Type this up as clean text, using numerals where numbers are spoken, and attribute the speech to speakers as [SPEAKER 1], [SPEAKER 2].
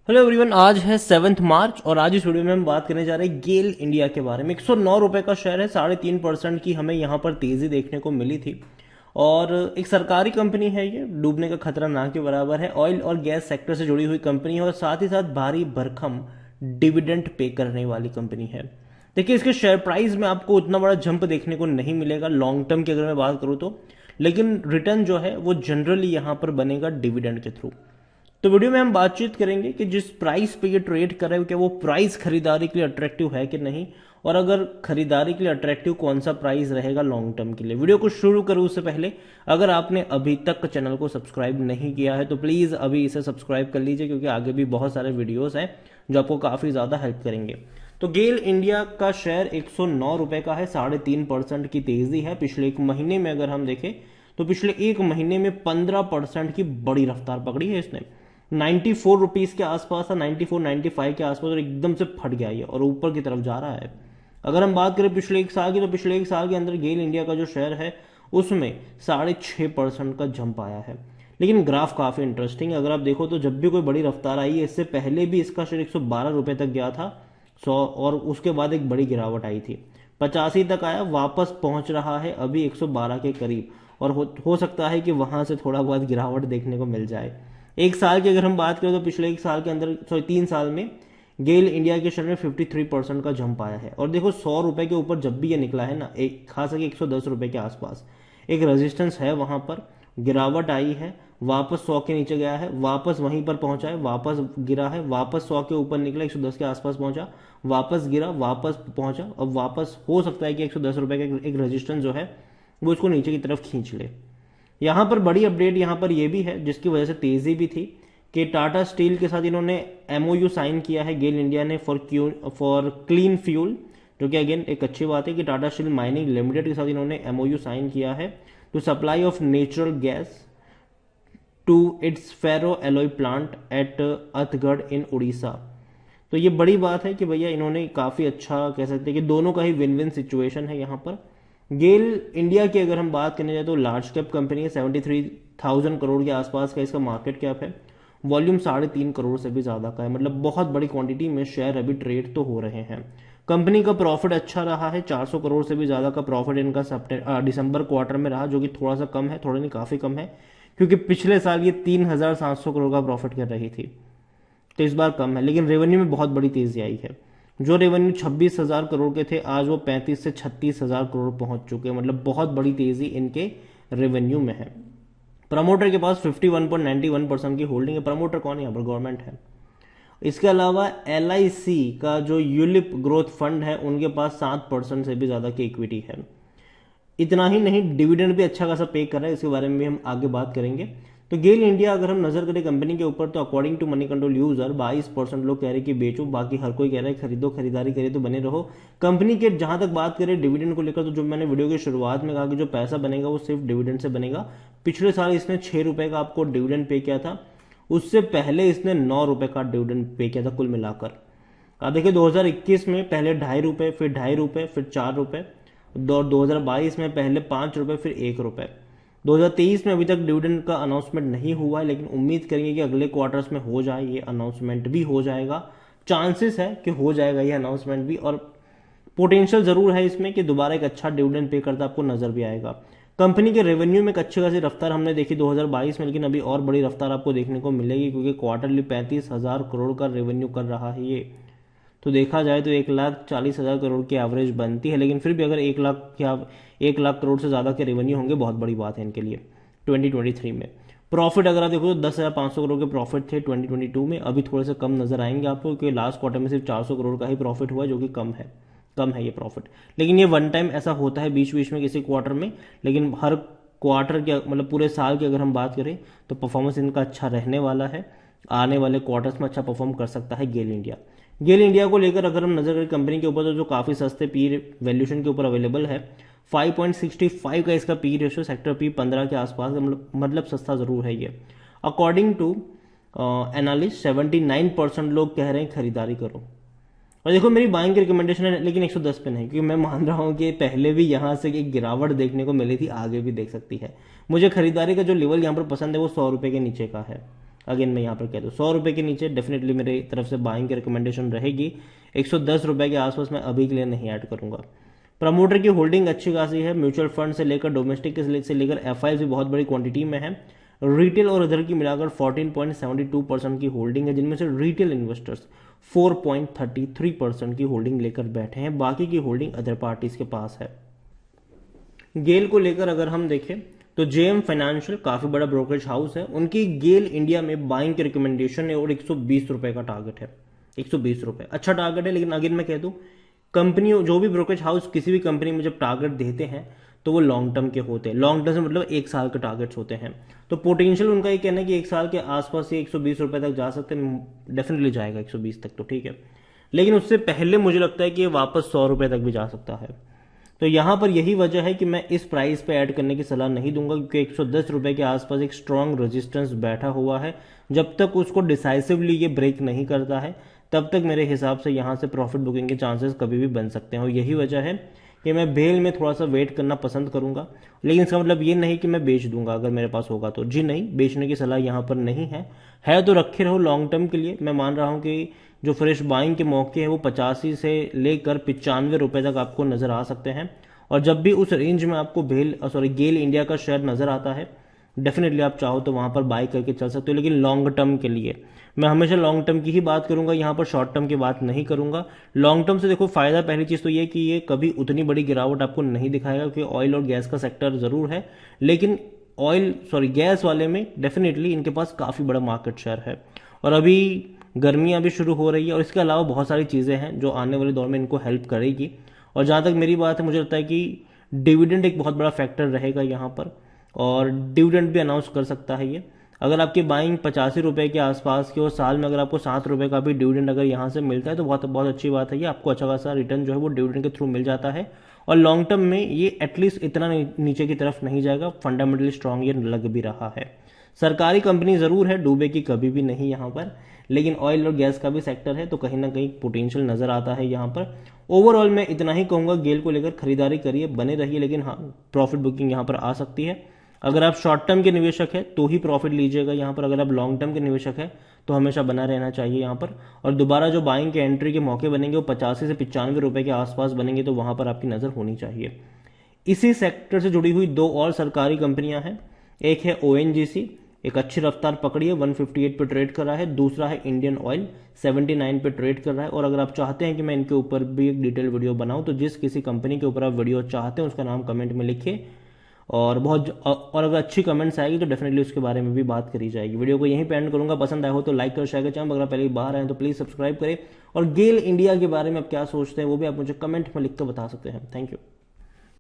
[SPEAKER 1] Hello everyone, आज है 7 मार्च और आज इस वीडियो में हम बात करने जा रहे हैं गेल इंडिया के बारे में। 109 रुपए का शेयर है, 3.5% की हमें यहाँ पर तेजी देखने को मिली थी। और एक सरकारी कंपनी है, ये डूबने का खतरा ना के बराबर है। ऑयल और गैस सेक्टर से जुड़ी हुई कंपनी है और साथ ही साथ भारी भरकम डिविडेंड पे करने वाली कंपनी है। देखिए, इसके शेयर प्राइस में आपको उतना बड़ा जंप देखने को नहीं मिलेगा लॉन्ग टर्म की अगर मैं बात करूँ तो, लेकिन रिटर्न जो है वो जनरली यहाँ पर बनेगा डिविडेंड के थ्रू। तो वीडियो में हम बातचीत करेंगे कि जिस प्राइस पे ये ट्रेड कर रहे हो क्या वो प्राइस खरीदारी के लिए अट्रैक्टिव है कि नहीं, और अगर खरीदारी के लिए अट्रैक्टिव कौन सा प्राइस रहेगा लॉन्ग टर्म के लिए। वीडियो को शुरू करूं उससे पहले अगर आपने अभी तक चैनल को सब्सक्राइब नहीं किया है तो प्लीज अभी इसे सब्सक्राइब कर लीजिए, क्योंकि आगे भी बहुत सारे वीडियोस हैं जो आपको काफी ज्यादा हेल्प करेंगे। तो गेल इंडिया का शेयर 109 रुपए का है, 3.5% की तेजी है। पिछले एक महीने में अगर हम देखें तो पिछले एक महीने में 15% की बड़ी रफ्तार पकड़ी है इसने। 94 रुपीज के आसपास था, 94-95 के आसपास, और एकदम से फट गया ये और ऊपर की तरफ जा रहा है। अगर हम बात करें पिछले एक साल की, तो पिछले एक साल के अंदर गेल इंडिया का जो शेयर है उसमें 6.5% का जंप आया है। लेकिन ग्राफ काफी इंटरेस्टिंग है। अगर आप देखो तो जब भी कोई बड़ी रफ्तार आई है, इससे पहले भी इसका शेयर 112 रुपए तक गया था 100, और उसके बाद एक बड़ी गिरावट आई थी, 85 तक आया, वापस पहुंच रहा है अभी 112 के करीब। और हो सकता है कि वहां से थोड़ा बहुत गिरावट देखने को मिल जाए। एक साल की अगर हम बात करें तो पिछले एक साल के अंदर, 3 साल में गेल इंडिया के शेयर में 53% का जंप आया है। और देखो, 100 रुपए के ऊपर जब भी ये निकला है ना, एक खास करके 110 रुपए के आसपास एक रेजिस्टेंस है, वहां पर गिरावट आई है, वापस 100 के नीचे गया है, वापस वहीं पर पहुंचा है, वापस गिरा है, वापस 100 के ऊपर निकला, 110 के आसपास पहुंचा, वापस गिरा, वापस पहुंचा। अब वापस हो सकता है कि 110 रुपए का एक रेजिस्टेंस जो है वो उसको नीचे की तरफ खींच ले। यहां पर बड़ी अपडेट यहां पर यह भी है जिसकी वजह से तेजी भी थी, कि टाटा स्टील के साथ इन्होंने एमओयू साइन किया है गेल इंडिया ने फॉर क्लीन फ्यूल, जो कि अगेन एक अच्छी बात है कि टाटा स्टील माइनिंग लिमिटेड के साथ इन्होंने एमओयू साइन किया है to supply of natural gas to its ferro alloy plant at Athgarh in Orissa. तो ये बड़ी बात है कि भैया इन्होंने काफी अच्छा, कह सकते हैं कि दोनों का ही विन विन सिचुएशन है यहाँ पर। गेल इंडिया की अगर हम बात करने जाए तो लार्ज कैप कंपनी है, 73,000 करोड़ के आसपास का इसका मार्केट कैप है। वॉल्यूम 3.5 करोड़ से भी ज्यादा का है, मतलब बहुत बड़ी क्वांटिटी में शेयर अभी ट्रेड तो हो रहे हैं। कंपनी का प्रॉफिट अच्छा रहा है, 400 करोड़ से भी ज्यादा का प्रॉफिट इनका दिसंबर क्वार्टर में रहा, जो कि थोड़ा सा कम है, थोड़ा नहीं काफी कम है, क्योंकि पिछले साल ये 3,700 करोड़ का प्रॉफिट कर रही थी, तो इस बार कम है। लेकिन रेवेन्यू में बहुत बड़ी तेजी आई है। जो रेवेन्यू 26,000 करोड़ के थे, आज वो 35 से 36,000 करोड़ पहुंच चुके हैं, मतलब बहुत बड़ी तेजी इनके रेवेन्यू में है। प्रमोटर के पास 51.91% की होल्डिंग है। प्रमोटर कौन है यहाँ पर? गवर्नमेंट है। इसके अलावा LIC का जो यूलिप ग्रोथ फंड है उनके पास 7% से भी ज्यादा की इक्विटी है। इतना ही नहीं, डिविडेंड भी अच्छा खासा पे कर रहा है, इसके बारे में भी हम आगे बात करेंगे। तो गेल इंडिया अगर हम नजर करें कंपनी के ऊपर, तो according to Moneycontrol user 22% लोग कह रहे हैं कि बेचो, बाकी हर कोई कह रहा है खरीदो, खरीदारी करे तो बने रहो। कंपनी के जहां तक बात करें डिविडेंड को लेकर, तो जो मैंने वीडियो की शुरुआत में कहा कि जो पैसा बनेगा वो सिर्फ डिविडेंड से बनेगा। पिछले साल इसने 6 रुपए का आपको डिविडेंड पे किया था, उससे पहले इसने 9 रुपए का डिविडेंड पे किया था कुल मिलाकर। अब देखिए 2021 में पहले 2.5 रुपए, फिर 2.5 रुपए, फिर 4 रुपए, 2022 में पहले 5 रुपए, फिर 1 रुपए। 2023 में अभी तक डिविडेंड का अनाउंसमेंट नहीं हुआ है, लेकिन उम्मीद करेंगे कि अगले क्वार्टर्स में हो जाए, ये अनाउंसमेंट भी हो जाएगा। चांसेस है कि हो जाएगा ये अनाउंसमेंट भी, और पोटेंशियल जरूर है इसमें कि दोबारा एक अच्छा डिविडेंड पे करता आपको नजर भी आएगा। कंपनी के रेवेन्यू में एक अच्छी खासी रफ्तार हमने देखी 2022 में, लेकिन अभी और बड़ी रफ्तार आपको देखने को मिलेगी, क्योंकि क्वार्टरली 35,000 करोड़ का रेवेन्यू कर रहा है ये। तो देखा जाए तो 1,40,000 करोड़ की एवरेज बनती है, लेकिन फिर भी अगर 1 लाख करोड़ से ज्यादा के रेवेन्यू होंगे, बहुत बड़ी बात है इनके लिए 2023 में। प्रॉफिट अगर आप देखो तो 10,500 करोड़ के प्रॉफिट थे 2022 में, अभी थोड़े से कम नजर आएंगे आपको, क्योंकि लास्ट क्वार्टर में सिर्फ 400 करोड़ का ही प्रॉफिट हुआ, जो कि कम है ये प्रॉफिट। लेकिन ये वन टाइम ऐसा होता है बीच बीच में किसी क्वार्टर में, लेकिन हर क्वार्टर के, मतलब पूरे साल की अगर हम बात करें तो परफॉर्मेंस इनका अच्छा रहने वाला है। आने वाले क्वार्टर्स में अच्छा परफॉर्म कर सकता है गेल इंडिया। गेल इंडिया को लेकर अगर हम नजर करें कंपनी के ऊपर, तो जो काफी सस्ते पी वैल्यूएशन के ऊपर अवेलेबल है, 5.65 का इसका पी रेशियो, सेक्टर पी 15 के आसपास, मतलब सस्ता जरूर है ये। अकॉर्डिंग टू एनालिस्ट 79% लोग कह रहे हैं खरीदारी करो। और देखो, मेरी बाइंग की रिकमेंडेशन है, लेकिन 110 पे नहीं, क्योंकि मैं मान रहा हूं कि पहले भी यहां से एक गिरावट देखने को मिली थी, आगे भी देख सकती है। मुझे खरीदारी का जो लेवल यहां पर पसंद है वो 100 रुपए के नीचे का है। अगेन मैं यहाँ पर कह दूँ 100 रुपये के नीचे डेफिनेटली मेरी तरफ से बाइंग की रिकमेंडेशन रहेगी। 110 रुपये के आसपास मैं अभी के लिए नहीं ऐड करूँगा। प्रमोटर की होल्डिंग अच्छी खासी है, म्यूचुअल फंड से लेकर डोमेस्टिक से लेकर एफआईज भी बहुत बड़ी क्वांटिटी में है। रिटेल और अदर की मिलाकर 14.72% की होल्डिंग है, जिनमें से रिटेल इन्वेस्टर्स 4.33% की होल्डिंग लेकर बैठे हैं, बाकी की होल्डिंग अदर पार्टीज के पास है। गेल को लेकर अगर हम देखें तो जेएम फाइनेंशियल काफी बड़ा ब्रोकरेज हाउस है, उनकी गेल इंडिया में बाइंग की रिकमेंडेशन है और 120 रुपए का टारगेट है। 120 रुपए अच्छा टारगेट है, लेकिन अगेन मैं कह दूं कंपनियों जो भी ब्रोकरेज हाउस किसी भी कंपनी में जब टारगेट देते हैं तो वो लॉन्ग टर्म के होते हैं। लॉन्ग टर्म से मतलब 1 साल के टारगेट्स होते हैं, तो पोटेंशियल उनका ये कहना है कि 1 साल के आसपास ये 120 रुपए तक जा सकते हैं, डेफिनेटली जाएगा 120 तक तो ठीक है, लेकिन उससे पहले मुझे लगता है कि ये वापस 100 रुपए तक भी जा सकता है। तो यहां पर यही वजह है कि मैं इस प्राइस पे ऐड करने की सलाह नहीं दूंगा, क्योंकि 110 रुपए के आसपास एक स्ट्रॉन्ग रेजिस्टेंस बैठा हुआ है। जब तक उसको डिसाइसिवली ये ब्रेक नहीं करता है तब तक मेरे हिसाब से यहां से प्रॉफिट बुकिंग के चांसेस कभी भी बन सकते हैं, और यही वजह है कि मैं बेल में थोड़ा सा वेट करना पसंद करूंगा। लेकिन इसका मतलब ये नहीं कि मैं बेच दूंगा अगर मेरे पास होगा तो, जी नहीं, बेचने की सलाह यहाँ पर नहीं है तो रखे रहो लॉन्ग टर्म के लिए। मैं मान रहा हूँ कि जो फ्रेश बाइंग के मौके हैं वो 85 से लेकर 95 रुपए तक आपको नजर आ सकते हैं, और जब भी उस रेंज में आपको गेल इंडिया का शेयर नजर आता है डेफिनेटली आप चाहो तो वहां पर बाय करके चल सकते हो, लेकिन लॉन्ग टर्म के लिए मैं हमेशा लॉन्ग टर्म की ही बात करूंगा, यहां पर शॉर्ट टर्म की बात नहीं करूंगा। लॉन्ग टर्म से देखो फायदा पहली चीज तो ये कि ये कभी उतनी बड़ी गिरावट आपको नहीं दिखाएगा, क्योंकि ऑयल और गैस का सेक्टर जरूर है, लेकिन गैस वाले में डेफिनेटली इनके पास काफी बड़ा मार्केट शेयर है, और अभी गर्मियां भी शुरू हो रही है, और इसके अलावा बहुत सारी चीजें हैं जो आने वाले दौर में इनको हेल्प करेगी। और जहां तक मेरी बात है, मुझे लगता है कि डिविडेंड एक बहुत बड़ा फैक्टर रहेगा यहाँ पर, और डिविडेंड भी अनाउंस कर सकता है ये। अगर आपकी बाइंग 85 रुपए के आसपास की और साल में अगर आपको 7 रुपए का भी डिविडेंड अगर यहाँ से मिलता है तो बहुत बहुत अच्छी बात है, ये आपको अच्छा खासा रिटर्न जो है वो डिविडेंड के थ्रू मिल जाता है, और लॉन्ग टर्म में ये एटलीस्ट इतना नीचे की तरफ नहीं जाएगा, फंडामेंटली स्ट्रांग ये लग भी रहा है। सरकारी कंपनी जरूर है, डूबे की कभी भी नहीं यहाँ पर, लेकिन ऑयल और गैस का भी सेक्टर है तो कहीं ना कहीं पोटेंशियल नजर आता है यहाँ पर। ओवरऑल मैं इतना ही कहूंगा, गेल को लेकर खरीदारी करिए, बने रहिए, लेकिन हाँ प्रॉफिट बुकिंग यहाँ पर आ सकती है। अगर आप शॉर्ट टर्म के निवेशक है तो ही प्रॉफिट लीजिएगा यहाँ पर, अगर आप लॉन्ग टर्म के निवेशक है तो हमेशा बना रहना चाहिए यहाँ पर। और दोबारा जो बाइंग के एंट्री के मौके बनेंगे वो 85 से 95 रुपए के आसपास बनेंगे, तो वहां पर आपकी नजर होनी चाहिए। इसी सेक्टर से जुड़ी हुई 2 और सरकारी कंपनियां हैं, एक है ओएनजीसी, एक अच्छी रफ्तार पकड़ी है, 158 पे ट्रेड कर रहा है। दूसरा है इंडियन ऑयल, 79 पे ट्रेड कर रहा है। और अगर आप चाहते हैं कि मैं इनके ऊपर भी एक डिटेल वीडियो बनाऊं तो जिस किसी कंपनी के ऊपर आप वीडियो चाहते हैं उसका नाम कमेंट में लिखिए, और अगर अच्छी कमेंट्स आएगी तो डेफिनेटली उसके बारे में भी बात करी जाएगी। वीडियो को यहीं पे एंड करूंगा, पसंद आया हो तो लाइक कर, शेयर कर, चैनल अगर पहले बाहर आए तो प्लीज सब्सक्राइब करें, और गेल इंडिया के बारे में आप क्या सोचते हैं वो भी आप मुझे कमेंट में लिख कर बता सकते हैं। Thank you.